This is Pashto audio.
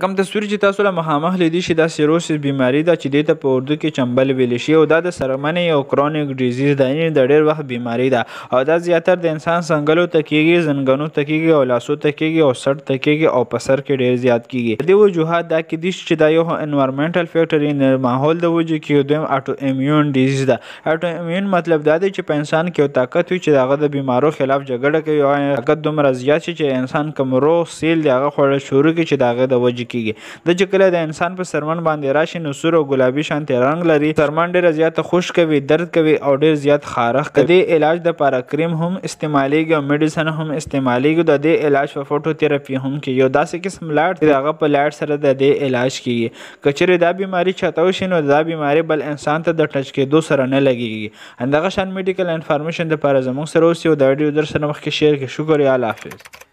کوم تصویر چې تاسو له مخامخ لیدي شي دا سیروسس بیماری ده چې دې ته په اردو کې چمبل ویلی شي او دا د سرمنې یو کرونیک ډیزیز ده، یعنې د ډېر وخت بیماری ده او دا زیاتر د انسان څنګلو ته کېږي، زنګنو ته کېږي او لاسو ته کېږي او سر ته کېږي او په سر کې ډېر زیات کېږي. د دې وجوهات دا کېدای شي چې دا یو انوایرمنټل فیکټر یعنې ماحول د وجې کې دویم اټو امیون ډیزیز ده. اټو امیون مطلب دا دی چې په انسان کې یو طاقت وي چې د هغه د بیمارو خلاف جګړه کوي او طاقت دومره زیات شي چې انسان کوم روغ سیل دی هغه خوړل شروع کړي چې د هغه د وجې کېږي. د چې کله د انسان په سرمن باندې راشي نو سور او ګلابي شانتې رنګ لري، سرمن ډېره زیاته خشک کوي، درد کوي او ډېر زیات خارښ کوي. د دې علاج دپاره کریم هم استعمالیږي او میډیسن هم استعمالیږي. د دې علاج په فوټو تیراپي هم کېږي. یو داسې قسم لاټ چې د هغه په لاټ سره د دې علاج کېږي. که چېرې دا بیماري چاته وشي نو دا بیماري بل انسان ته د ټچ کېدو سره نه لګېږي. همدغه شان میډیکل انفارمیشن دپاره زموږ سره اوسئ او دا ویډیو در سره مخکې شیر کړئ. شکر یا الله حافظ.